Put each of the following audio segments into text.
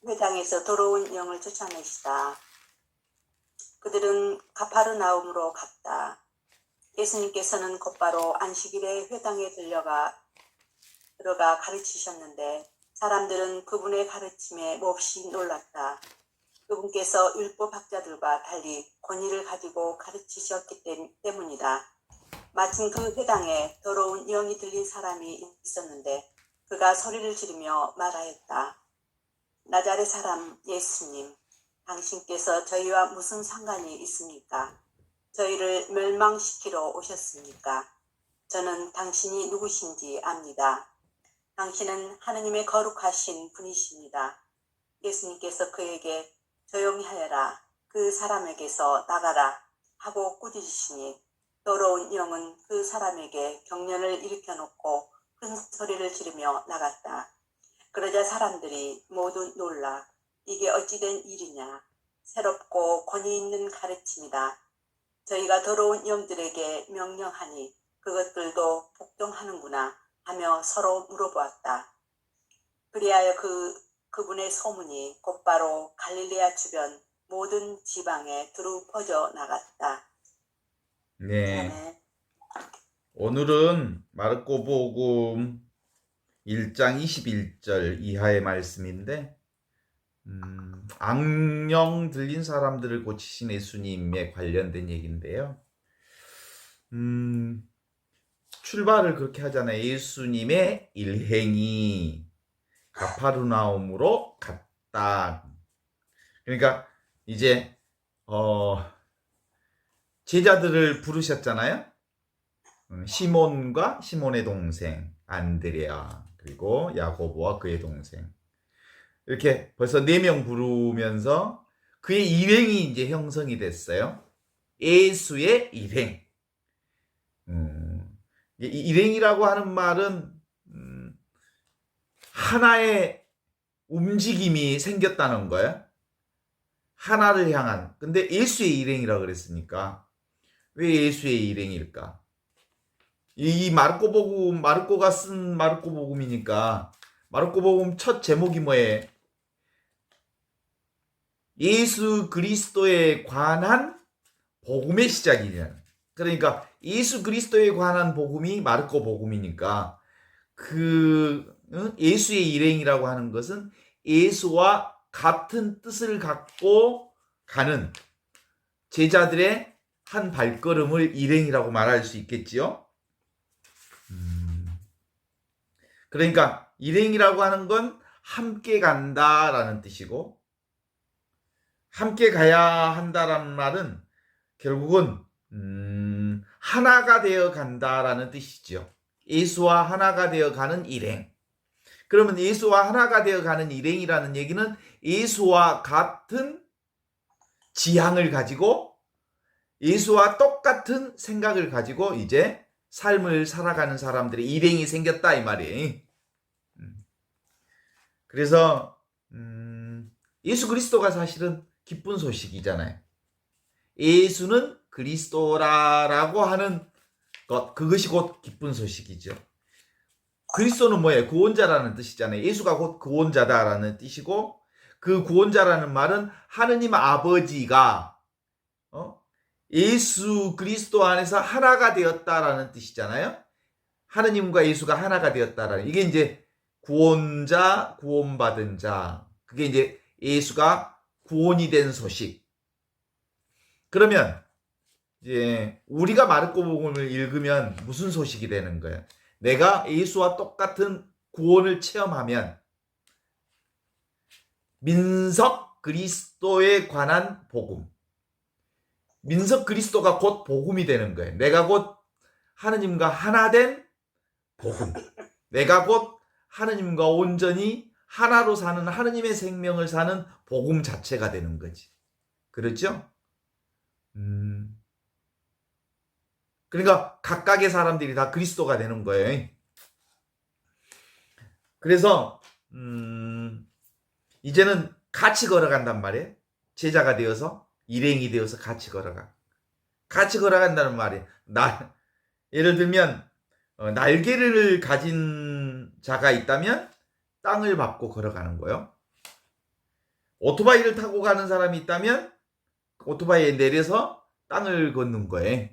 회당에서 더러운 영을 쫓아내시다. 그들은 가파르나움으로 갔다. 예수님께서는 곧바로 안식일에 회당에 들어가 가르치셨는데 사람들은 그분의 가르침에 몹시 놀랐다. 그분께서 율법학자들과 달리 권위를 가지고 가르치셨기 때문이다. 마침 그 회당에 더러운 영이 들린 사람이 있었는데 그가 소리를 지르며 말하였다. 나자렛 사람 예수님, 당신께서 저희와 무슨 상관이 있습니까? 저희를 멸망시키러 오셨습니까? 저는 당신이 누구신지 압니다. 당신은 하느님의 거룩하신 분이십니다. 예수님께서 그에게 조용히 하여라, 그 사람에게서 나가라 하고 꾸짖으시니 더러운 영은 그 사람에게 경련을 일으켜놓고 큰 소리를 지르며 나갔다. 그러자 사람들이 모두 놀라 이게 어찌된 일이냐, 새롭고 권위 있는 가르침이다. 저희가 더러운 영들에게 명령하니 그것들도 복종하는구나 하며 서로 물어보았다. 그리하여 그분의 소문이 곧바로 갈릴레아 주변 모든 지방에 두루 퍼져 나갔다. 네. 아멘. 오늘은 마르코복음 1장 21절 이하의 말씀인데 악령 들린 사람들을 고치신 예수님에 관련된 얘기인데요. 출발을 그렇게 하잖아요. 예수님의 일행이 가파르나움으로 갔다. 그러니까 이제 제자들을 부르셨잖아요. 시몬과 시몬의 동생 안드레아, 그리고 야고보와 그의 동생, 이렇게 벌써 4명 부르면서 그의 일행이 이제 형성이 됐어요. 예수의 일행. 일행이라고 하는 말은 하나의 움직임이 생겼다는 거예요. 하나를 향한. 근데 예수의 일행이라고 그랬으니까 왜 예수의 일행일까? 이 마르코가 쓴 마르코복음이니까 마르코복음 첫 제목이 뭐예요? 예수 그리스도에 관한 복음의 시작이냐. 그러니까 예수 그리스도에 관한 복음이 마르코복음이니까 예수의 일행이라고 하는 것은 예수와 같은 뜻을 갖고 가는 제자들의 한 발걸음을 일행이라고 말할 수 있겠지요. 그러니까 일행이라고 하는 건 함께 간다라는 뜻이고, 함께 가야 한다라는 말은 결국은 하나가 되어 간다라는 뜻이죠. 예수와 하나가 되어 가는 일행. 그러면 예수와 하나가 되어 가는 일행이라는 얘기는 예수와 같은 지향을 가지고 예수와 똑같은 생각을 가지고 이제 삶을 살아가는 사람들의 일행이 생겼다 이 말이에요. 그래서 예수 그리스도가 사실은 기쁜 소식이잖아요. 예수는 그리스도라라고 하는 것, 그것이 곧 기쁜 소식이죠. 그리스도는 뭐예요? 구원자라는 뜻이잖아요. 예수가 곧 구원자다라는 뜻이고, 그 구원자라는 말은 하느님 아버지가 예수 그리스도 안에서 하나가 되었다라는 뜻이잖아요. 하느님과 예수가 하나가 되었다라는, 이게 이제 구원자, 구원받은 자, 그게 이제 예수가 구원이 된 소식. 그러면 이제 우리가 마르코복음을 읽으면 무슨 소식이 되는 거예요? 내가 예수와 똑같은 구원을 체험하면 민석 그리스도에 관한 복음, 민석 그리스도가 곧 복음이 되는 거예요. 내가 곧 하느님과 하나 된 복음, 내가 곧 하느님과 온전히 하나로 사는 하느님의 생명을 사는 복음 자체가 되는 거지. 그렇죠? 그러니까 각각의 사람들이 다 그리스도가 되는 거예요. 그래서 이제는 같이 걸어간단 말이에요. 제자가 되어서, 일행이 되어서 같이 걸어가. 같이 걸어간다는 말이에요. 예를 들면 날개를 가진 자가 있다면 땅을 밟고 걸어가는 거예요. 오토바이를 타고 가는 사람이 있다면 오토바이에 내려서 땅을 걷는 거예요.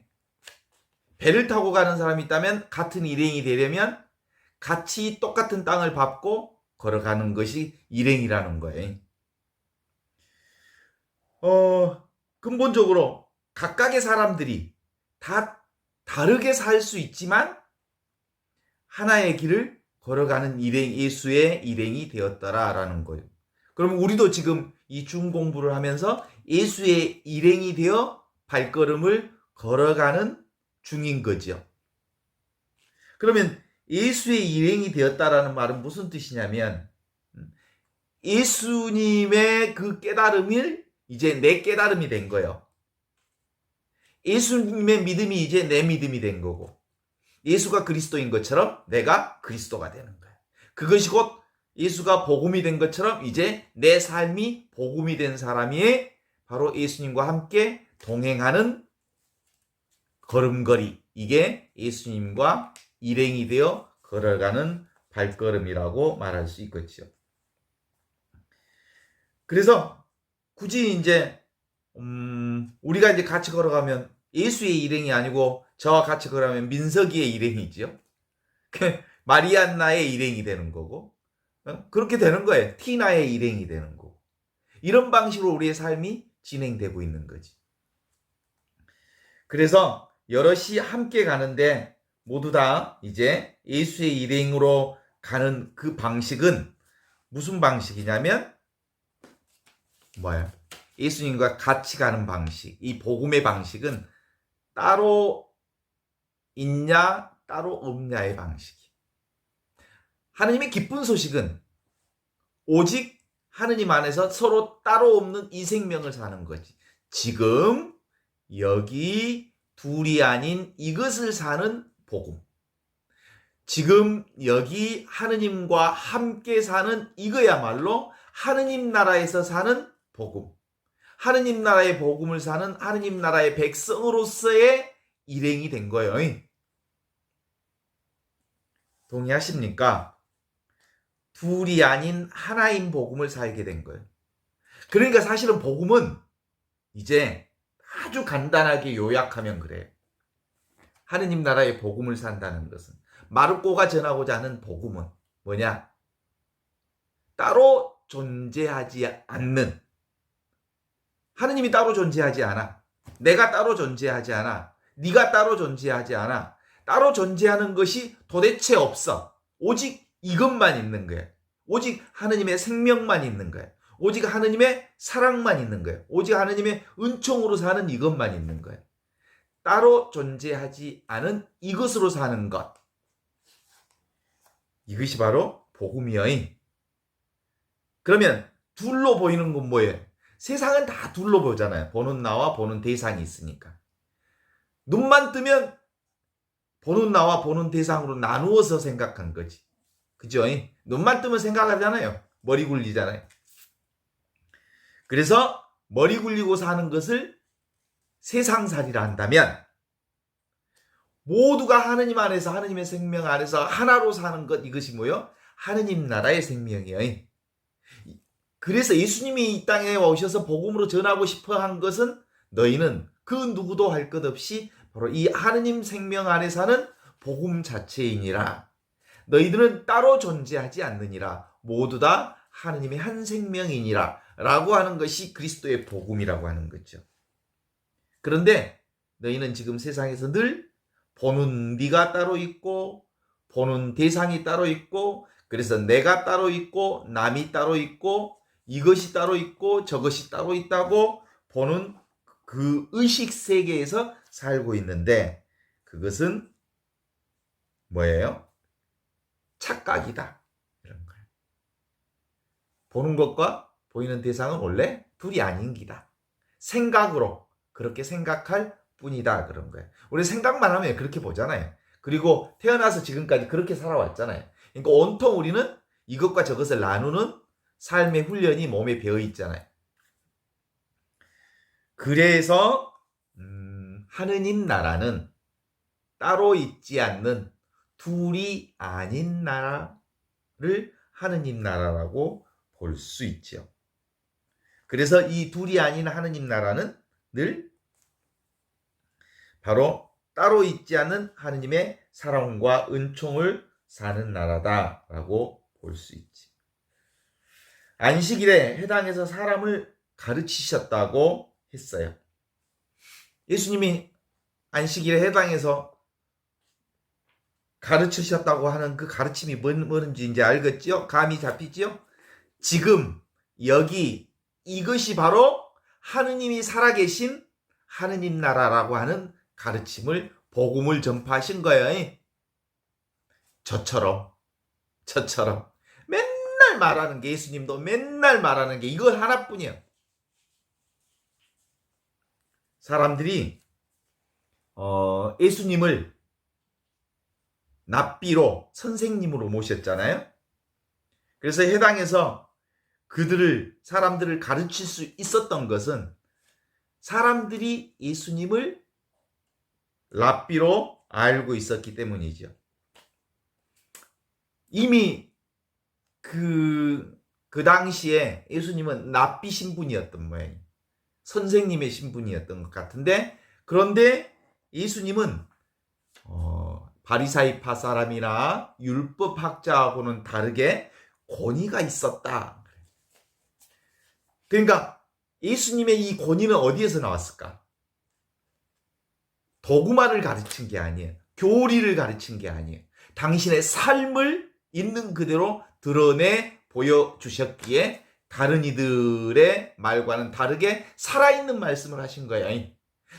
배를 타고 가는 사람이 있다면 같은 일행이 되려면 같이 똑같은 땅을 밟고 걸어가는 것이 일행이라는 거예요. 근본적으로 각각의 사람들이 다 다르게 살 수 있지만 하나의 길을 걸어가는 일행, 예수의 일행이 되었더라라는 거예요. 그럼 우리도 지금 이 중 공부를 하면서 예수의 일행이 되어 발걸음을 걸어가는 중인 거죠. 그러면 예수의 일행이 되었다라는 말은 무슨 뜻이냐면 예수님의 그 깨달음이 이제 내 깨달음이 된 거예요. 예수님의 믿음이 이제 내 믿음이 된 거고 예수가 그리스도인 것처럼 내가 그리스도가 되는 거예요. 그것이 곧 예수가 복음이 된 것처럼 이제 내 삶이 복음이 된 사람이 바로 예수님과 함께 동행하는 걸음걸이, 이게 예수님과 일행이 되어 걸어가는 발걸음이라고 말할 수 있겠죠. 그래서 굳이 이제 우리가 이제 같이 걸어가면 예수의 일행이 아니고 저와 같이 걸어가면 민석이의 일행이지요. 마리안나의 일행이 되는 거고 그렇게 되는 거예요. 티나의 일행이 되는 거고 이런 방식으로 우리의 삶이 진행되고 있는 거지. 그래서 여럿이 함께 가는데 모두 다 이제 예수의 일행으로 가는 그 방식은 무슨 방식이냐면 뭐야? 예수님과 같이 가는 방식, 이 복음의 방식은 따로 있냐 따로 없냐의 방식이. 하느님의 기쁜 소식은 오직 하느님 안에서 서로 따로 없는 이 생명을 사는 거지. 지금 여기 둘이 아닌 이것을 사는 복음. 지금 여기 하느님과 함께 사는 이거야말로 하느님 나라에서 사는 복음. 하느님 나라의 복음을 사는 하느님 나라의 백성으로서의 일행이 된 거예요. 동의하십니까? 둘이 아닌 하나인 복음을 살게 된 거예요. 그러니까 사실은 복음은 이제 아주 간단하게 요약하면 그래요. 하느님 나라의 복음을 산다는 것은 마르코가 전하고자 하는 복음은 뭐냐? 따로 존재하지 않는, 하느님이 따로 존재하지 않아. 내가 따로 존재하지 않아. 네가 따로 존재하지 않아. 따로 존재하는 것이 도대체 없어. 오직 이것만 있는 거야. 오직 하느님의 생명만 있는 거야. 오직 하느님의 사랑만 있는 거야. 오직 하느님의 은총으로 사는 이것만 있는 거야. 따로 존재하지 않은 이것으로 사는 것. 이것이 바로 복음이여. 그러면 둘로 보이는 건 뭐예요? 세상은 다 둘로 보잖아요. 보는 나와 보는 대상이 있으니까. 눈만 뜨면 보는 나와 보는 대상으로 나누어서 생각한 거지. 그죠? 눈만 뜨면 생각하잖아요. 머리 굴리잖아요. 그래서 머리 굴리고 사는 것을 세상살이라 한다면 모두가 하느님 안에서 하느님의 생명 안에서 하나로 사는 것, 이것이 뭐요? 하느님 나라의 생명이에요. 그래서 예수님이 이 땅에 오셔서 복음으로 전하고 싶어 한 것은 너희는 그 누구도 할 것 없이 바로 이 하느님 생명 안에 사는 복음 자체이니라. 너희들은 따로 존재하지 않느니라. 모두 다 하느님의 한 생명이니라. 라고 하는 것이 그리스도의 복음이라고 하는 거죠. 그런데 너희는 지금 세상에서 늘 보는 네가 따로 있고 보는 대상이 따로 있고 그래서 내가 따로 있고 남이 따로 있고 이것이 따로 있고 저것이 따로 있다고 보는 그 의식 세계에서 살고 있는데 그것은 뭐예요? 착각이다. 이런 거예요. 보는 것과 보이는 대상은 원래 둘이 아닌 기다. 생각으로 그렇게 생각할 뿐이다. 그런 거예요. 우리 생각만 하면 그렇게 보잖아요. 그리고 태어나서 지금까지 그렇게 살아왔잖아요. 그러니까 온통 우리는 이것과 저것을 나누는 삶의 훈련이 몸에 배어 있잖아요. 그래서 하느님 나라는 따로 있지 않는 둘이 아닌 나라를 하느님 나라라고 볼 수 있죠. 그래서 이 둘이 아닌 하느님 나라는 늘 바로 따로 있지 않은 하느님의 사랑과 은총을 사는 나라다라고 볼 수 있지. 안식일에 해당해서 사람을 가르치셨다고 했어요. 예수님이 안식일에 해당해서 가르치셨다고 하는 그 가르침이 뭔지 이제 알겠지요? 감이 잡히지요? 지금 여기 이것이 바로 하느님이 살아계신 하느님 나라라고 하는 가르침을 복음을 전파하신 거예요. 저처럼 맨날 말하는 게 예수님도 맨날 말하는 게 이거 하나뿐이에요. 사람들이 예수님을 납비로 선생님으로 모셨잖아요. 그래서 해당해서 사람들을 가르칠 수 있었던 것은 사람들이 예수님을 랍비로 알고 있었기 때문이죠. 이미 그 당시에 예수님은 랍비 신분이었던 모양이에요. 선생님의 신분이었던 것 같은데, 그런데 예수님은 바리사이파 사람이나 율법학자하고는 다르게 권위가 있었다. 그러니까 예수님의 이 권위는 어디에서 나왔을까? 도구마를 가르친 게 아니에요. 교리를 가르친 게 아니에요. 당신의 삶을 있는 그대로 드러내 보여주셨기에 다른 이들의 말과는 다르게 살아있는 말씀을 하신 거예요.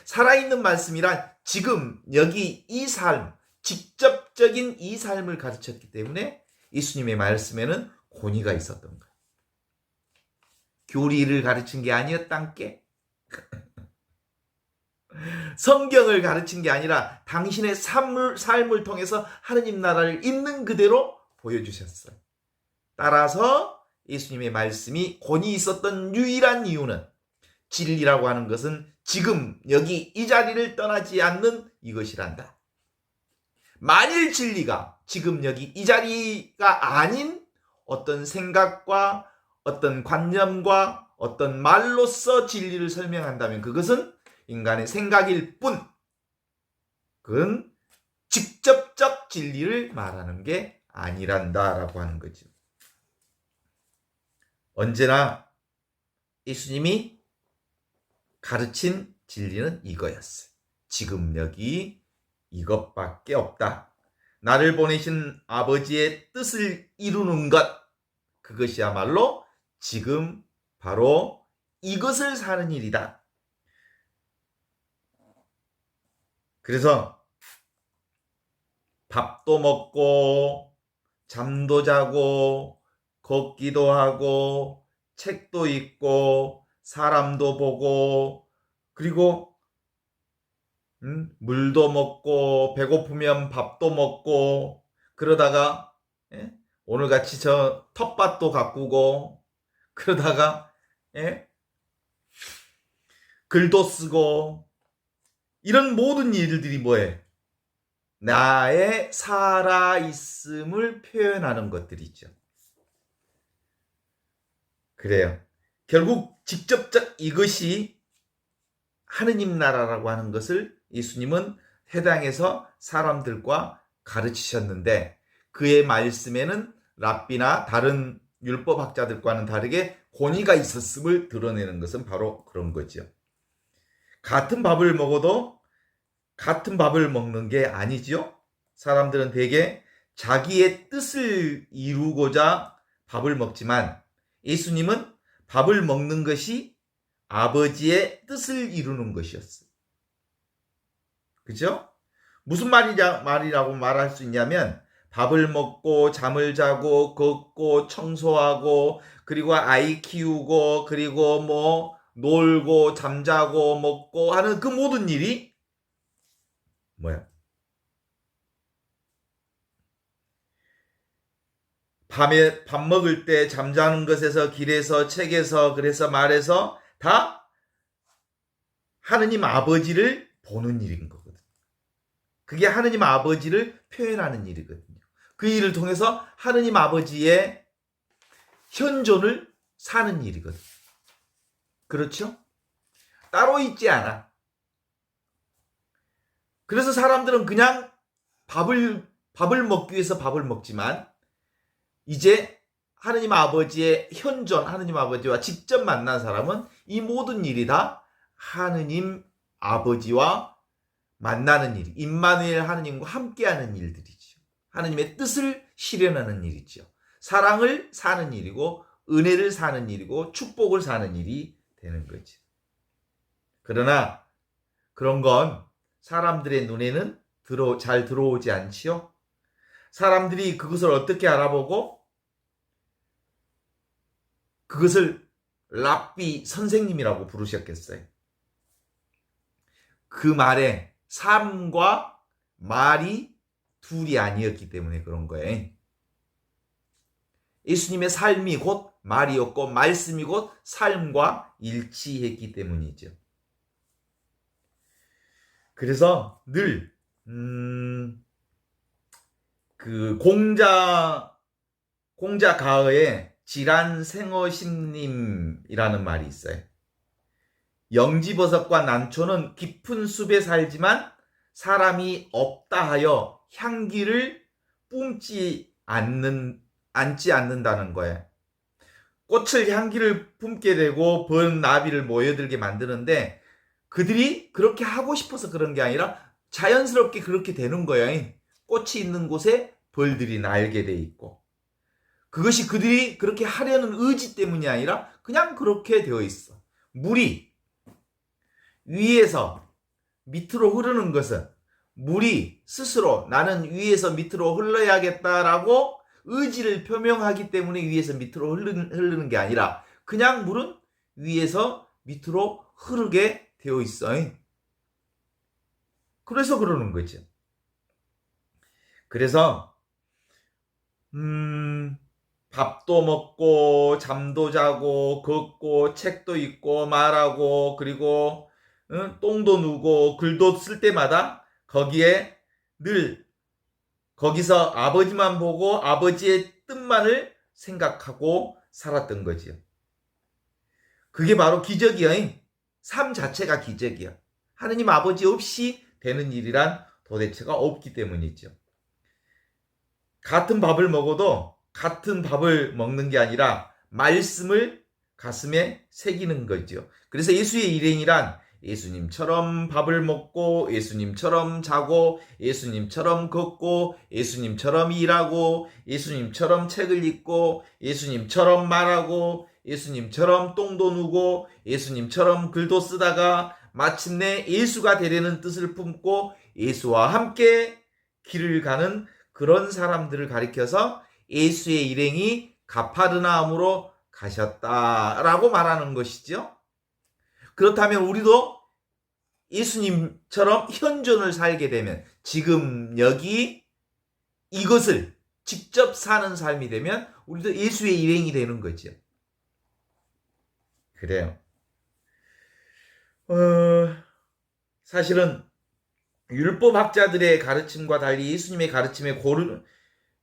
살아있는 말씀이란 지금 여기 이 삶, 직접적인 이 삶을 가르쳤기 때문에 예수님의 말씀에는 권위가 있었던 거예요. 교리를 가르친 게 아니었단께. 성경을 가르친 게 아니라 당신의 삶을 통해서 하느님 나라를 있는 그대로 보여주셨어요. 따라서 예수님의 말씀이 권위 있었던 유일한 이유는 진리라고 하는 것은 지금 여기 이 자리를 떠나지 않는 이것이란다. 만일 진리가 지금 여기 이 자리가 아닌 어떤 생각과 어떤 관념과 어떤 말로서 진리를 설명한다면 그것은 인간의 생각일 뿐, 그건 직접적 진리를 말하는 게 아니란다라고 하는 거죠. 언제나 예수님이 가르친 진리는 이거였어요. 지금 여기 이것밖에 없다. 나를 보내신 아버지의 뜻을 이루는 것, 그것이야말로 지금 바로 이것을 사는 일이다. 그래서 밥도 먹고 잠도 자고 걷기도 하고 책도 읽고 사람도 보고 그리고 물도 먹고 배고프면 밥도 먹고 그러다가 오늘같이 저 텃밭도 가꾸고 그러다가 글도 쓰고 이런 모든 일들이 뭐예요? 나의 살아있음을 표현하는 것들이죠. 그래요. 결국 직접적 이것이 하느님 나라라고 하는 것을 예수님은 해당해서 사람들과 가르치셨는데 그의 말씀에는 랍비나 다른 율법학자들과는 다르게 권위가 있었음을 드러내는 것은 바로 그런 거죠. 같은 밥을 먹어도 같은 밥을 먹는 게 아니죠. 사람들은 대개 자기의 뜻을 이루고자 밥을 먹지만 예수님은 밥을 먹는 것이 아버지의 뜻을 이루는 것이었어요. 그죠? 무슨 말이라고 말할 수 있냐면 밥을 먹고 잠을 자고 걷고 청소하고 그리고 아이 키우고 그리고 뭐 놀고 잠자고 먹고 하는 그 모든 일이 뭐야? 밤에 밥 먹을 때 잠자는 것에서 길에서 책에서 그래서 말해서 다 하느님 아버지를 보는 일인 거거든. 그게 하느님 아버지를 표현하는 일이거든요. 그 일을 통해서 하느님 아버지의 현존을 사는 일이거든. 그렇죠? 따로 있지 않아. 그래서 사람들은 그냥 밥을 먹기 위해서 밥을 먹지만 이제 하느님 아버지의 현존, 하느님 아버지와 직접 만난 사람은 이 모든 일이 다 하느님 아버지와 만나는 일, 임마누엘 하느님과 함께하는 일들이죠. 하느님의 뜻을 실현하는 일이죠. 사랑을 사는 일이고 은혜를 사는 일이고 축복을 사는 일이 되는 거죠. 그러나 그런 건 사람들의 눈에는 잘 들어오지 않지요. 사람들이 그것을 어떻게 알아보고 그것을 랍비 선생님이라고 부르셨겠어요. 그 말에 삶과 말이 둘이 아니었기 때문에 그런 거예요. 예수님의 삶이 곧 말이었고 말씀이 곧 삶과 일치했기 때문이죠. 그래서 늘 그 공자 가어에 질환생어심님이라는 말이 있어요. 영지버섯과 난초는 깊은 숲에 살지만 사람이 없다 하여 향기를 않지 않는다는 거예요. 꽃을 향기를 품게 되고 벌 나비를 모여들게 만드는데 그들이 그렇게 하고 싶어서 그런 게 아니라 자연스럽게 그렇게 되는 거예요. 꽃이 있는 곳에 벌들이 날게 돼 있고 그것이 그들이 그렇게 하려는 의지 때문이 아니라 그냥 그렇게 되어 있어. 물이 위에서 밑으로 흐르는 것은 물이 스스로 나는 위에서 밑으로 흘러야겠다라고 의지를 표명하기 때문에 위에서 밑으로 흐르는 게 아니라 그냥 물은 위에서 밑으로 흐르게 되어 있어요. 그래서 그러는 거죠. 그래서 밥도 먹고 잠도 자고 걷고 책도 읽고 말하고 그리고 똥도 누고 글도 쓸 때마다 거기에 늘 거기서 아버지만 보고 아버지의 뜻만을 생각하고 살았던 거지요. 그게 바로 기적이야. 삶 자체가 기적이야. 하느님 아버지 없이 되는 일이란 도대체가 없기 때문이죠. 같은 밥을 먹어도 같은 밥을 먹는 게 아니라 말씀을 가슴에 새기는 거죠. 그래서 예수의 일행이란 예수님처럼 밥을 먹고 예수님처럼 자고 예수님처럼 걷고 예수님처럼 일하고 예수님처럼 책을 읽고 예수님처럼 말하고 예수님처럼 똥도 누고 예수님처럼 글도 쓰다가 마침내 예수가 되려는 뜻을 품고 예수와 함께 길을 가는 그런 사람들을 가리켜서 예수의 일행이 가파르나움으로 가셨다라고 말하는 것이죠. 그렇다면 우리도 예수님처럼 현존을 살게 되면 지금 여기 이것을 직접 사는 삶이 되면 우리도 예수의 일행이 되는 거죠. 그래요. 사실은 율법학자들의 가르침과 달리 예수님의 가르침에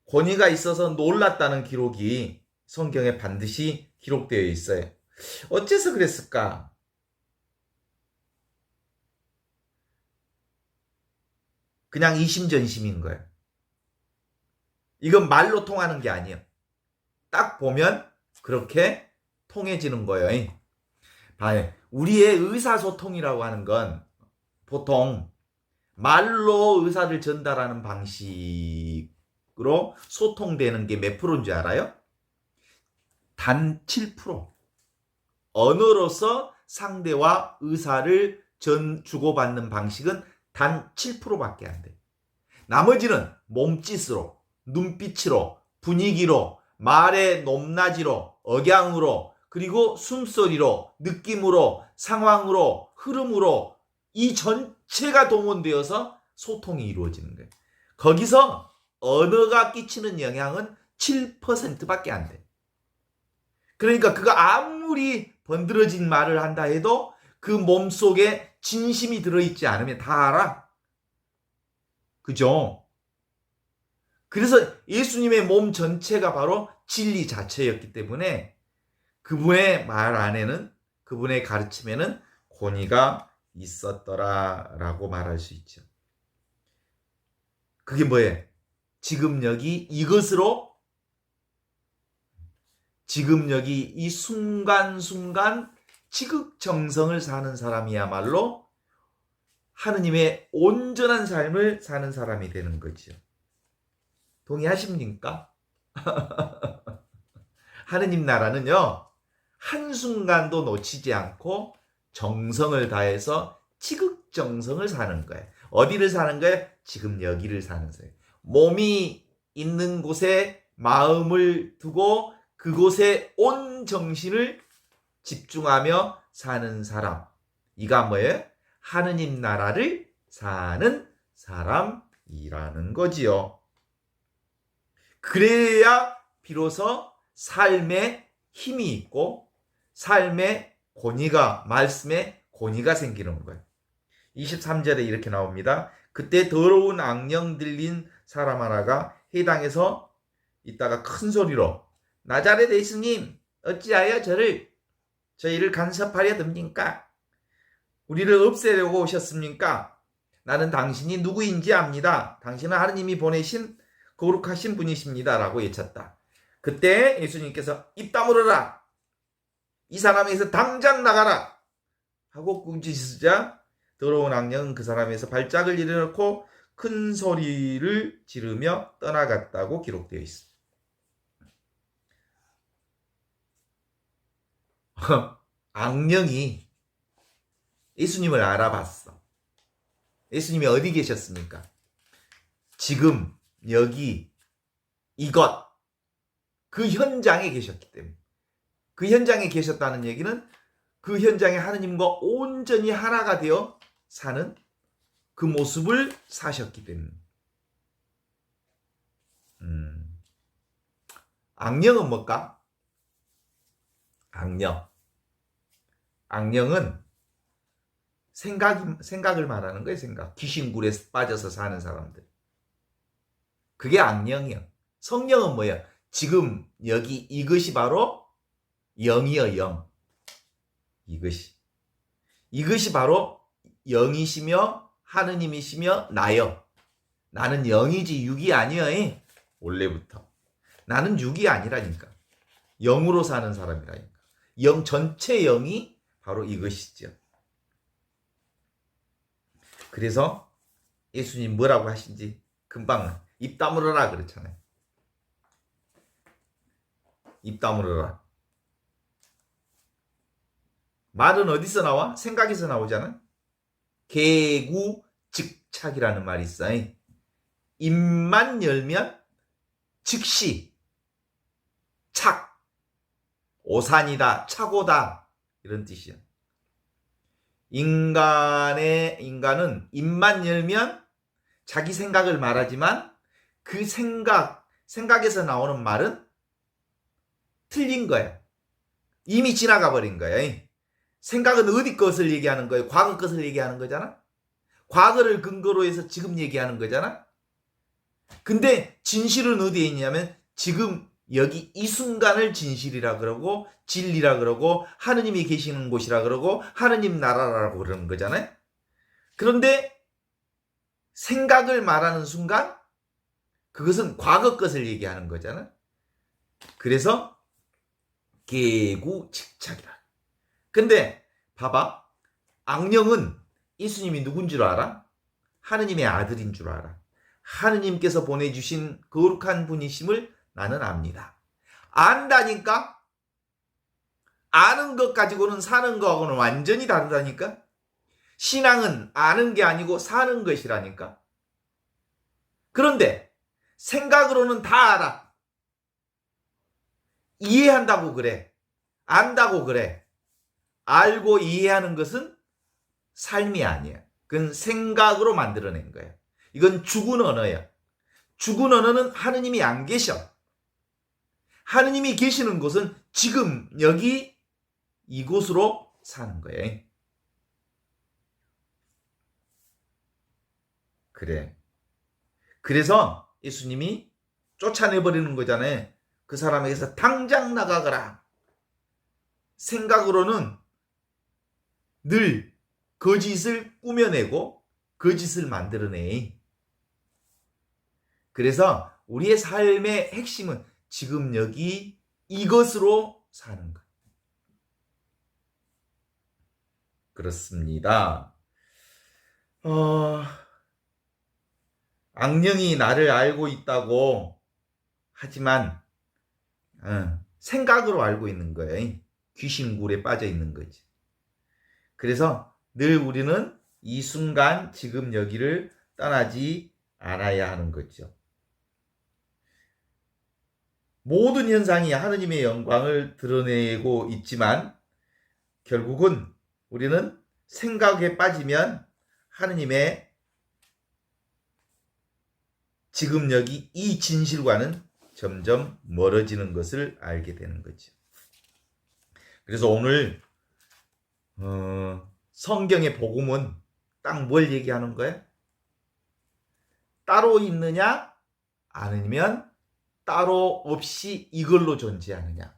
권위가 있어서 놀랐다는 기록이 성경에 반드시 기록되어 있어요. 어째서 그랬을까? 그냥 이심전심인 거예요. 이건 말로 통하는 게 아니에요. 딱 보면 그렇게 통해지는 거예요. 봐요. 우리의 의사소통이라고 하는 건 보통 말로 의사를 전달하는 방식으로 소통되는 게 몇 프로인 줄 알아요? 단 7%. 언어로서 상대와 의사를 주고받는 방식은 단 7%밖에 안 돼. 나머지는 몸짓으로, 눈빛으로, 분위기로, 말의 높낮이로, 억양으로, 그리고 숨소리로, 느낌으로, 상황으로, 흐름으로 이 전체가 동원되어서 소통이 이루어지는 거예요. 거기서 언어가 끼치는 영향은 7%밖에 안 돼. 그러니까 그가 아무리 번드러진 말을 한다 해도 그 몸속에 진심이 들어있지 않으면 다 알아. 그죠? 그래서 예수님의 몸 전체가 바로 진리 자체였기 때문에 그분의 말 안에는 그분의 가르침에는 권위가 있었더라라고 말할 수 있죠. 그게 뭐예요? 지금 여기 이것으로 지금 여기 이 순간순간 지극정성을 사는 사람이야말로 하느님의 온전한 삶을 사는 사람이 되는 거죠. 동의하십니까? 하느님 나라는요, 한순간도 놓치지 않고 정성을 다해서 지극정성을 사는 거예요. 어디를 사는 거예요? 지금 여기를 사는 거예요. 몸이 있는 곳에 마음을 두고 그곳에 온 정신을 집중하며 사는 사람. 이가 뭐예요? 하느님 나라를 사는 사람이라는 거지요. 그래야 비로소 삶에 힘이 있고 삶의 권위가, 말씀에 권위가 생기는 거예요. 23절에 이렇게 나옵니다. 그때 더러운 악령 들린 사람 하나가 회당에서 있다가 큰 소리로 나자렛 예수님 어찌하여 저희를 간섭하려 듭니까? 우리를 없애려고 오셨습니까? 나는 당신이 누구인지 압니다. 당신은 하느님이 보내신 거룩하신 분이십니다. 라고 외쳤다. 그때 예수님께서 입 다물어라. 이 사람에서 당장 나가라. 하고 꾸짖으시자 더러운 악령은 그 사람에서 발작을 일어놓고 큰 소리를 지르며 떠나갔다고 기록되어 있습니다. 악령이 예수님을 알아봤어. 예수님이 어디 계셨습니까? 지금 여기 이것 그 현장에 계셨기 때문에, 그 현장에 계셨다는 얘기는 그 현장에 하느님과 온전히 하나가 되어 사는 그 모습을 사셨기 때문에. 악령은 뭘까? 악령은 생각을 말하는 거예요. 생각. 귀신굴에 빠져서 사는 사람들. 그게 악령이야. 성령은 뭐야? 지금 여기 이것이 바로 영이여, 영. 이것이 바로 영이시며 하느님이시며 나여. 나는 영이지 육이 아니여. 원래부터. 나는 육이 아니라니까. 영으로 사는 사람이라니까. 영 전체 영이 바로 이것이죠. 그래서 예수님 뭐라고 하신지 금방 입 다물어라 그렇잖아요. 입 다물어라. 말은 어디서 나와? 생각에서 나오잖아. 개구즉착이라는 말이 있어. 입만 열면 즉시 착, 오산이다, 착오다 이런 뜻이야. 인간은 입만 열면 자기 생각을 말하지만 그 생각에서 나오는 말은 틀린 거야. 이미 지나가 버린 거야. 생각은 어디 것을 얘기하는 거예요? 과거 것을 얘기하는 거잖아. 과거를 근거로 해서 지금 얘기하는 거잖아. 근데 진실은 어디에 있냐면 지금 여기 이 순간을 진실이라 그러고 진리라 그러고 하느님이 계시는 곳이라 그러고 하느님 나라라고 그러는 거잖아요. 그런데 생각을 말하는 순간 그것은 과거 것을 얘기하는 거잖아. 그래서 개구측착이라. 근데 봐봐. 악령은 예수님이 누군 줄 알아? 하느님의 아들인 줄 알아. 하느님께서 보내주신 거룩한 분이심을 나는 압니다. 안다니까? 아는 것 가지고는 사는 거하고는 완전히 다르다니까? 신앙은 아는 게 아니고 사는 것이라니까? 그런데 생각으로는 다 알아. 이해한다고 그래. 안다고 그래. 알고 이해하는 것은 삶이 아니야. 그건 생각으로 만들어낸 거야. 이건 죽은 언어야. 죽은 언어는 하느님이 안 계셔. 하느님이 계시는 곳은 지금 여기 이곳으로 사는 거예요. 그래. 그래서 예수님이 쫓아내버리는 거잖아요. 그 사람에게서 당장 나가거라. 생각으로는 늘 거짓을 꾸며내고 거짓을 만들어내. 그래서 우리의 삶의 핵심은 지금 여기 이것으로 사는 것. 그렇습니다. 악령이 나를 알고 있다고 하지만 생각으로 알고 있는 거예요. 귀신굴에 빠져 있는 거지. 그래서 늘 우리는 이 순간 지금 여기를 떠나지 않아야 하는 거죠. 모든 현상이 하느님의 영광을 드러내고 있지만 결국은 우리는 생각에 빠지면 하느님의 지금 여기 이 진실과는 점점 멀어지는 것을 알게 되는 거죠. 그래서 오늘 성경의 복음은 딱 뭘 얘기하는 거예요? 따로 있느냐 아니면 따로 없이 이걸로 존재하느냐.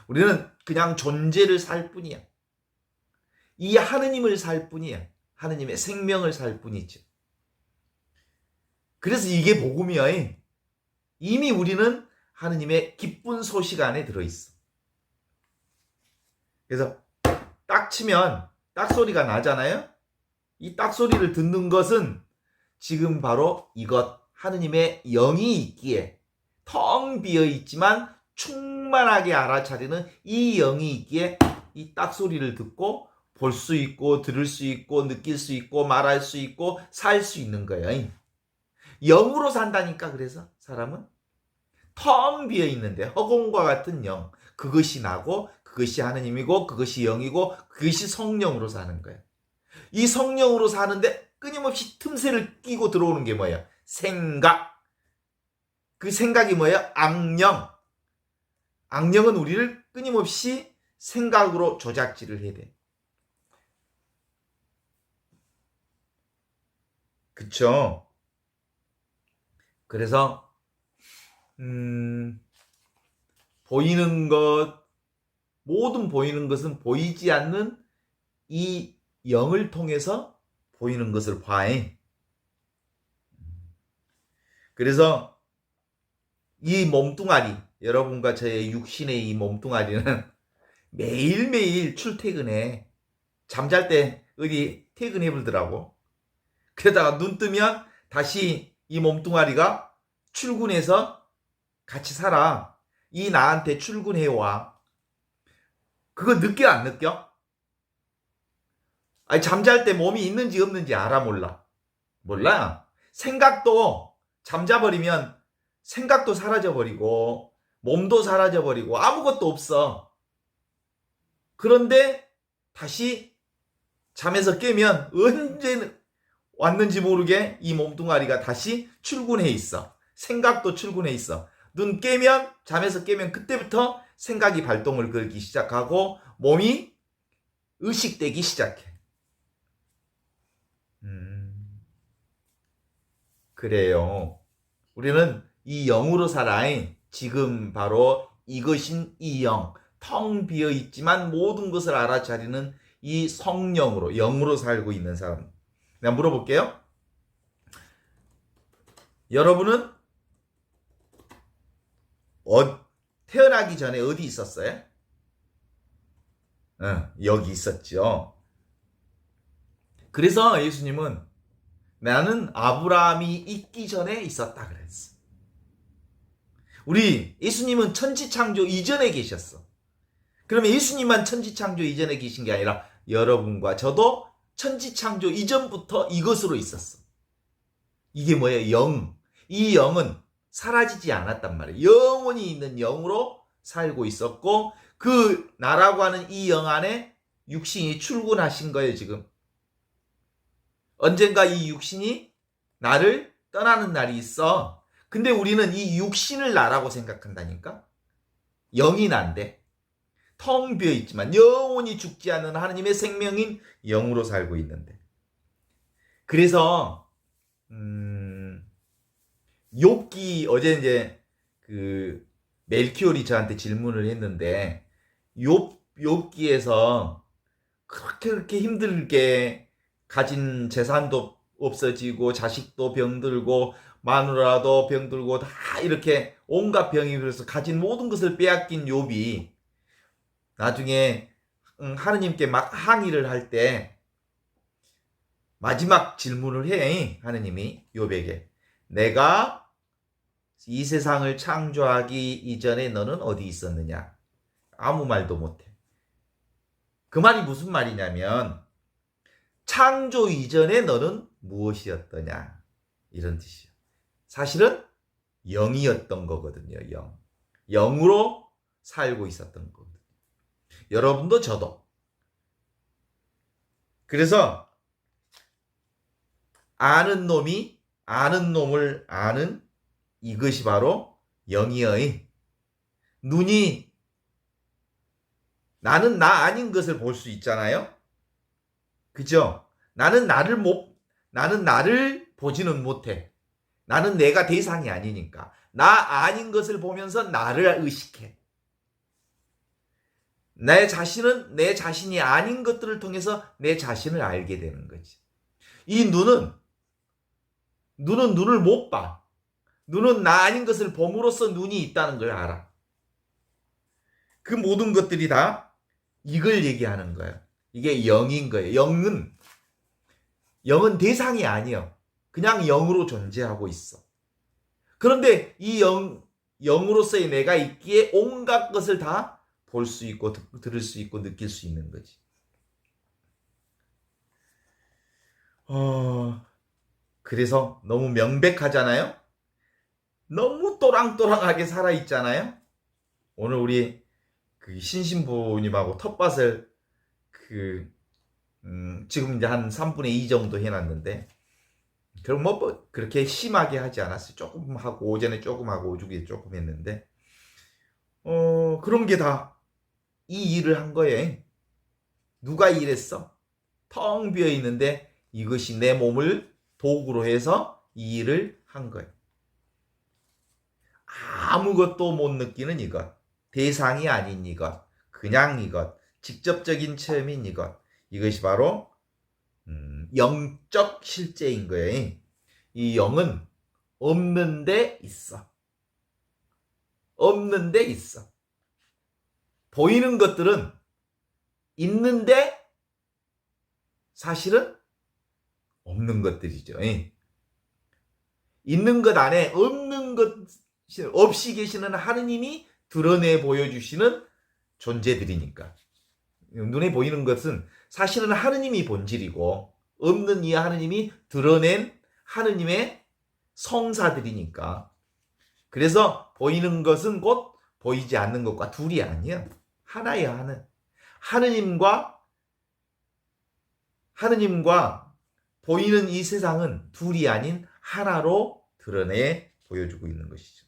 우리는 그냥 존재를 살 뿐이야. 이 하느님을 살 뿐이야. 하느님의 생명을 살 뿐이죠. 그래서 이게 복음이야. 이미 우리는 하느님의 기쁜 소식 안에 들어있어. 그래서 딱 치면 딱 소리가 나잖아요. 이 딱 소리를 듣는 것은 지금 바로 이것 하느님의 영이 있기에 텅 비어 있지만 충만하게 알아차리는 이 영이 있기에 이 딱 소리를 듣고 볼 수 있고 들을 수 있고 느낄 수 있고 말할 수 있고 살 수 있는 거예요. 영으로 산다니까. 그래서 사람은 텅 비어 있는데 허공과 같은 영, 그것이 나고 그것이 하느님이고 그것이 영이고 그것이 성령으로 사는 거예요. 이 성령으로 사는데 끊임없이 틈새를 끼고 들어오는 게 뭐예요? 생각. 그 생각이 뭐예요? 악령. 악령은 우리를 끊임없이 생각으로 조작질을 해야 돼. 그쵸? 그래서 보이는 것, 모든 보이는 것은 보이지 않는 이 영을 통해서 보이는 것을 봐해. 그래서 이 몸뚱아리, 여러분과 저의 육신의 이 몸뚱아리는 매일매일 출퇴근해. 잠잘 때 어디 퇴근해 보더라고. 그러다가 눈 뜨면 다시 이 몸뚱아리가 출근해서 같이 살아. 이 나한테 출근해 와. 그거 느껴 안 느껴? 아니, 잠잘 때 몸이 있는지 없는지 알아 몰라? 몰라. 생각도 잠자버리면 생각도 사라져버리고 몸도 사라져버리고 아무것도 없어. 그런데 다시 잠에서 깨면 언제 왔는지 모르게 이 몸뚱아리가 다시 출근해 있어. 생각도 출근해 있어. 눈 깨면, 잠에서 깨면 그때부터 생각이 발동을 걸기 시작하고 몸이 의식되기 시작해. 그래요. 우리는 이 영으로 살아. 지금 바로 이것인 이 영. 텅 비어 있지만 모든 것을 알아차리는 이 성령으로, 영으로 살고 있는 사람. 내가 물어볼게요. 여러분은 태어나기 전에 어디 있었어요? 여기 있었죠. 그래서 예수님은 나는 아브라함이 있기 전에 있었다 그랬어. 우리 예수님은 천지창조 이전에 계셨어. 그러면 예수님만 천지창조 이전에 계신 게 아니라 여러분과 저도 천지창조 이전부터 이것으로 있었어. 이게 뭐예요? 영. 이 영은 사라지지 않았단 말이에요. 영원히 있는 영으로 살고 있었고 그 나라고 하는 이 영 안에 육신이 출근하신 거예요. 지금. 언젠가 이 육신이 나를 떠나는 날이 있어. 근데 우리는 이 육신을 나라고 생각한다니까. 영이 난데. 텅 비어 있지만 영원히 죽지 않는 하느님의 생명인 영으로 살고 있는데. 그래서 욥기 어제 이제 그 멜키올이 저한테 질문을 했는데 욥기에서 그렇게 힘들게 가진 재산도 없어지고 자식도 병들고 마누라도 병들고 다 이렇게 온갖 병이 그래서 가진 모든 것을 빼앗긴 욥이 나중에 하느님께 막 항의를 할 때 마지막 질문을 해. 하느님이 욥에게 내가 이 세상을 창조하기 이전에 너는 어디 있었느냐? 아무 말도 못해. 그 말이 무슨 말이냐면 창조 이전에 너는 무엇이었더냐? 이런 뜻이에요. 사실은 영이었던 거거든요. 영. 영으로 살고 있었던 거거든요. 여러분도 저도. 그래서 아는 놈이 아는 놈을 아는 이것이 바로 영이의 눈이 나는 나 아닌 것을 볼 수 있잖아요. 그죠? 나는 나를 보지는 못해. 나는 내가 대상이 아니니까. 나 아닌 것을 보면서 나를 의식해. 내 자신은 내 자신이 아닌 것들을 통해서 내 자신을 알게 되는 거지. 이 눈은 눈을 못 봐. 눈은 나 아닌 것을 봄으로써 눈이 있다는 걸 알아. 그 모든 것들이 다 이걸 얘기하는 거예요. 이게 영인 거예요. 영은 대상이 아니에요. 그냥 영으로 존재하고 있어. 그런데 이 영으로서의 내가 있기에 온갖 것을 다 볼 수 있고 들을 수 있고 느낄 수 있는 거지. 그래서 너무 명백하잖아요. 너무 또랑또랑하게 살아있잖아요. 오늘 우리 그 신신부님하고 텃밭을 지금 이제 한 3분의 2 정도 해놨는데 그럼 뭐 그렇게 심하게 하지 않았어요. 조금 하고 오전에 조금 하고 오죽에 조금 했는데 그런 게 다 이 일을 한 거예요. 누가 일했어? 텅 비어 있는데 이것이 내 몸을 도구로 해서 이 일을 한 거예요. 아무것도 못 느끼는 이것, 대상이 아닌 이것, 그냥 이것, 직접적인 체험인 이것, 이것이 바로 영적 실제인 거예요. 이 영은 없는 데 있어. 없는 데 있어. 보이는 것들은 있는데 사실은 없는 것들이죠. 있는 것 안에 없는 것 없이 계시는 하느님이 드러내 보여주시는 존재들이니까. 눈에 보이는 것은 사실은 하느님이 본질이고 없는 이 하느님이 드러낸 하느님의 성사들이니까. 그래서 보이는 것은 곧 보이지 않는 것과 둘이 아니야. 하나야, 하나. 하느님과 보이는 이 세상은 둘이 아닌 하나로 드러내 보여주고 있는 것이죠.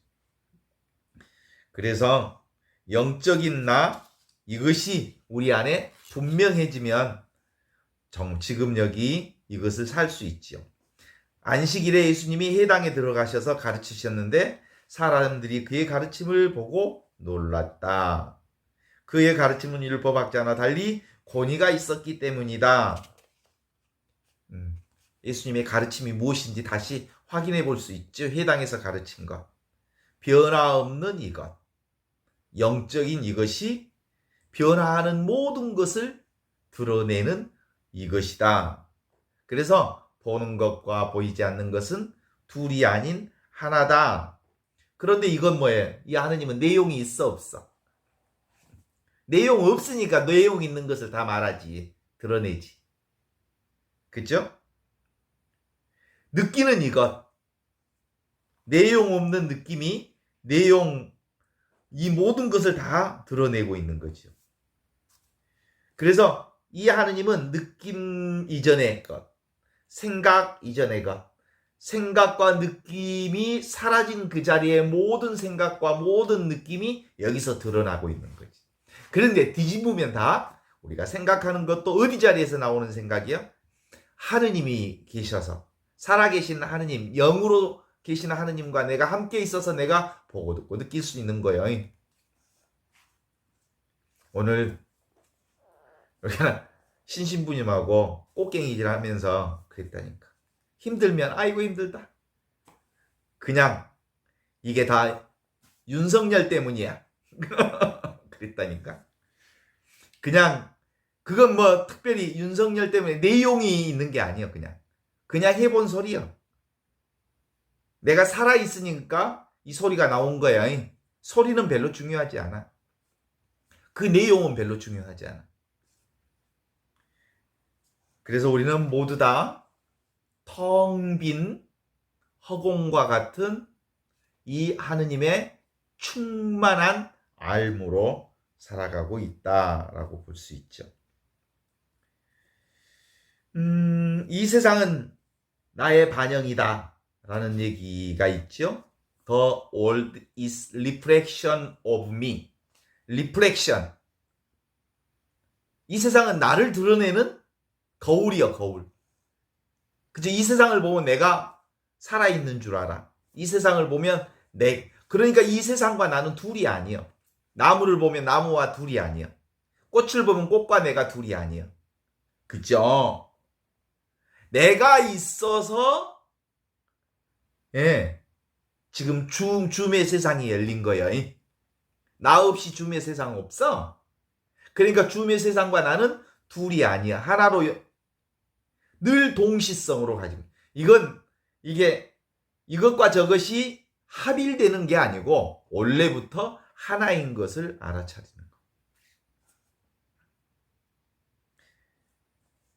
그래서 영적인 나, 이것이 우리 안에 분명해지면 지금 여기 이것을 살 수 있지요. 안식일에 예수님이 회당에 들어가셔서 가르치셨는데 사람들이 그의 가르침을 보고 놀랐다. 그의 가르침은 율법학자나 달리 권위가 있었기 때문이다. 예수님의 가르침이 무엇인지 다시 확인해 볼 수 있죠. 회당에서 가르친 것. 변화없는 이것. 영적인 이것이 변화하는 모든 것을 드러내는 이것이다. 그래서 보는 것과 보이지 않는 것은 둘이 아닌 하나다. 그런데 이건 뭐예요? 이 하느님은 내용이 있어 없어? 내용 없으니까 내용 있는 것을 다 말하지. 드러내지. 그죠? 느끼는 이것. 내용 없는 느낌이 이 모든 것을 다 드러내고 있는 거죠. 그래서 이 하느님은 느낌 이전의 것, 생각 이전의 것, 생각과 느낌이 사라진 그 자리에 모든 생각과 모든 느낌이 여기서 드러나고 있는 거지. 그런데 뒤집으면 다 우리가 생각하는 것도 어디 자리에서 나오는 생각이요? 하느님이 계셔서 살아계신 하느님, 영으로 계신 하느님과 내가 함께 있어서 내가 보고 듣고 느낄 수 있는 거예요. 오늘 우리가 신신부님하고 꽃갱이질 하면서 그랬다니까. 힘들면 아이고 힘들다. 그냥 이게 다 윤석열 때문이야. 그랬다니까. 그냥 그건 뭐 특별히 윤석열 때문에 내용이 있는 게 아니야. 그냥 해본 소리야. 내가 살아있으니까 이 소리가 나온 거야. 소리는 별로 중요하지 않아. 그 내용은 별로 중요하지 않아. 그래서 우리는 모두 다 텅 빈 허공과 같은 이 하느님의 충만한 알무로 살아가고 있다라고 볼 수 있죠. 이 세상은 나의 반영이다 라는 얘기가 있죠. The world is reflection of me. reflection. 이 세상은 나를 드러내는 거울이요, 거울. 그죠? 이 세상을 보면 내가 살아있는 줄 알아. 이 세상을 보면 그러니까 이 세상과 나는 둘이 아니요. 나무를 보면 나무와 둘이 아니요. 꽃을 보면 꽃과 내가 둘이 아니요. 그죠? 내가 있어서 지금 줌의 세상이 열린 거예요. 나 없이 줌의 세상 없어. 그러니까 줌의 세상과 나는 둘이 아니야. 하나로 늘 동시성으로 가지고. 이것과 저것이 합일되는 게 아니고 원래부터 하나인 것을 알아차리는 거.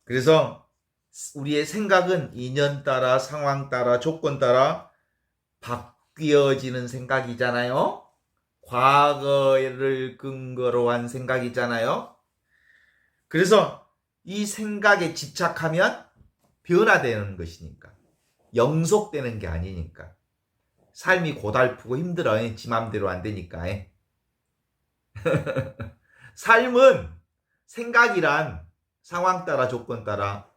그래서 우리의 생각은 인연 따라, 상황 따라, 조건 따라 바뀌어지는 생각이잖아요. 과거를 근거로 한 생각이잖아요. 그래서 이 생각에 집착하면 변화되는 것이니까. 영속되는 게 아니니까. 삶이 고달프고 힘들어. 지 맘대로 안 되니까. 삶은 생각이란 상황 따라 조건 따라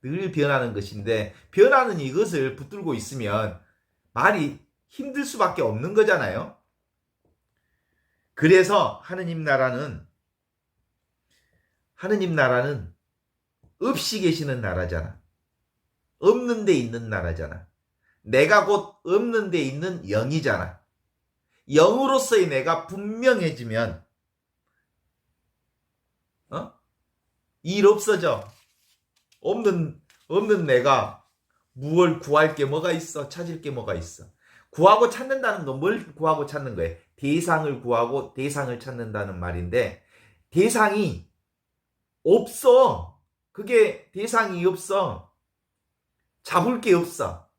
늘 변하는 것인데 변하는 이것을 붙들고 있으면 말이 힘들 수밖에 없는 거잖아요. 그래서 하느님 나라는 없이 계시는 나라잖아. 없는 데 있는 나라잖아. 내가 곧 없는 데 있는 영이잖아. 영으로서의 내가 분명해지면 일 없어져. 없는 내가 무얼 구할 게 뭐가 있어? 찾을 게 뭐가 있어? 구하고 찾는다는 건 뭘 구하고 찾는 거예요? 대상을 구하고 대상을 찾는다는 말인데 대상이 없어. 그게 대상이 없어. 잡을 게 없어.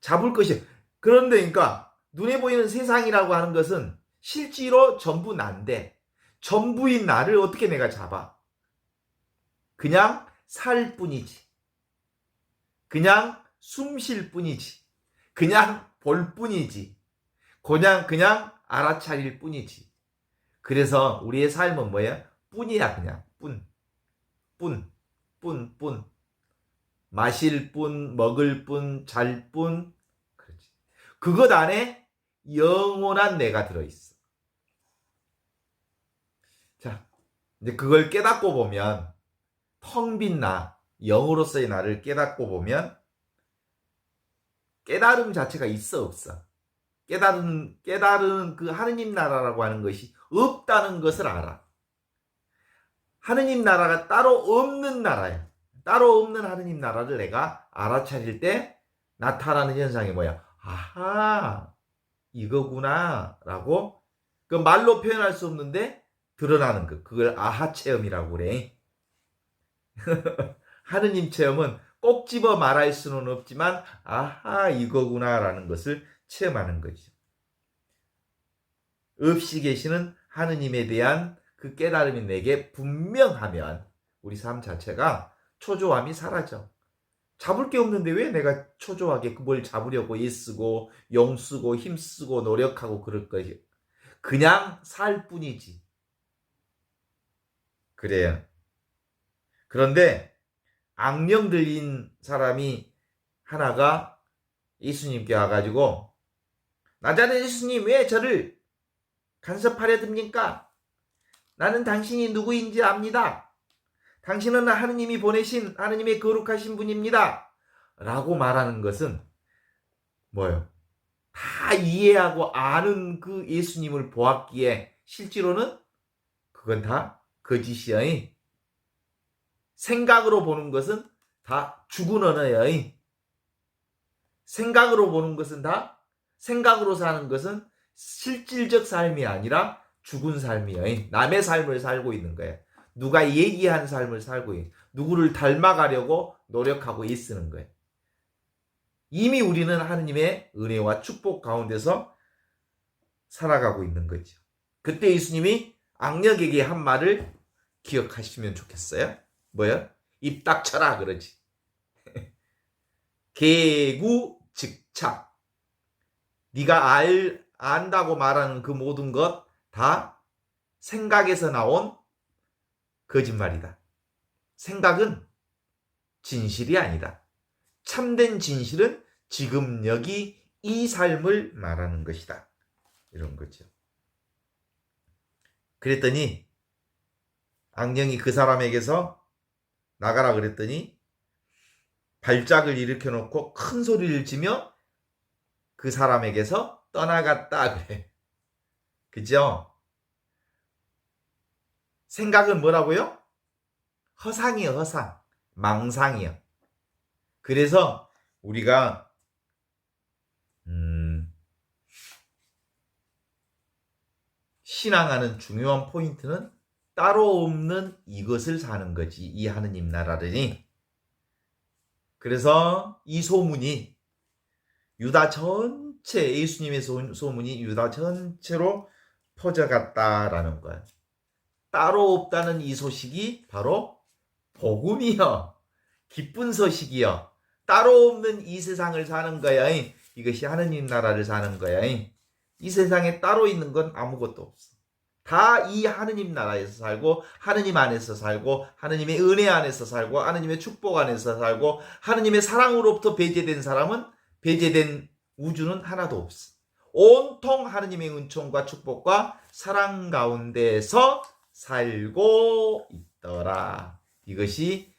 잡을 것이. 그런데 그러니까 눈에 보이는 세상이라고 하는 것은 실제로 전부 난데 전부인 나를 어떻게 내가 잡아? 그냥 살 뿐이지. 그냥 숨 쉴 뿐이지. 그냥 볼 뿐이지. 그냥 알아차릴 뿐이지. 그래서 우리의 삶은 뭐야? 뿐이야. 그냥 뿐. 마실 뿐, 먹을 뿐, 잘 뿐. 그렇지. 그것 안에 영원한 내가 들어있어. 자, 이제 그걸 깨닫고 보면 텅 빈 나, 영으로서의 나를 깨닫고 보면 깨달음 자체가 있어 없어? 깨달은 그 하느님 나라라고 하는 것이 없다는 것을 알아. 하느님 나라가 따로 없는 나라야. 따로 없는 하느님 나라를 내가 알아차릴 때 나타나는 현상이 뭐야? 아하, 이거구나 라고 그 말로 표현할 수 없는데 드러나는 것. 그걸 아하 체험이라고 그래. 하느님 체험은 꼭 집어 말할 수는 없지만 아하 이거구나 라는 것을 체험하는 거죠. 없이 계시는 하느님에 대한 그 깨달음이 내게 분명하면 우리 삶 자체가 초조함이 사라져. 잡을 게 없는데 왜 내가 초조하게 뭘 잡으려고 애쓰고 용쓰고 힘쓰고 노력하고 그럴 거지. 그냥 살 뿐이지. 그래요. 그런데 악령 들린 사람이 하나가 예수님께 와가지고 나자렛 예수님 왜 저를 간섭하려 듭니까? 나는 당신이 누구인지 압니다. 당신은 하느님이 보내신 하느님의 거룩하신 분입니다. 라고 말하는 것은 뭐예요? 다 이해하고 아는 그 예수님을 보았기에 실제로는 그건 다 거짓이야. 생각으로 보는 것은 다 죽은 언어야. 생각으로 보는 것은 다 생각으로 사는 것은 실질적 삶이 아니라 죽은 삶이야. 남의 삶을 살고 있는 거야. 누가 얘기한 삶을 살고 있는, 누구를 닮아가려고 노력하고 있는 거야. 이미 우리는 하느님의 은혜와 축복 가운데서 살아가고 있는 거죠. 그때 예수님이 악녀에게 한 말을 기억하시면 좋겠어요. 뭐야? 입 닥쳐라 그러지. 개구즉착. 네가 안다고 말하는 그 모든 것 다 생각에서 나온 거짓말이다. 생각은 진실이 아니다. 참된 진실은 지금 여기 이 삶을 말하는 것이다. 이런 거죠. 그랬더니 악령이 그 사람에게서 나가라 그랬더니 발작을 일으켜 놓고 큰 소리를 지며 그 사람에게서 떠나갔다 그래. 그죠? 생각은 뭐라고요? 허상이요, 허상. 망상이요. 그래서 우리가 신앙하는 중요한 포인트는 따로 없는 이것을 사는 거지. 이 하느님 나라라니. 그래서 이 소문이 유다 전체, 예수님의 소문이 유다 전체로 퍼져갔다라는 거야. 따로 없다는 이 소식이 바로 복음이여. 기쁜 소식이여. 따로 없는 이 세상을 사는 거야. 이것이 하느님 나라를 사는 거야. 이 세상에 따로 있는 건 아무것도 없어. 다 이 하느님 나라에서 살고 하느님 안에서 살고 하느님의 은혜 안에서 살고 하느님의 축복 안에서 살고 하느님의 사랑으로부터 배제된 사람은 배제된 우주는 하나도 없어. 온통 하느님의 은총과 축복과 사랑 가운데서 살고 있더라. 이것이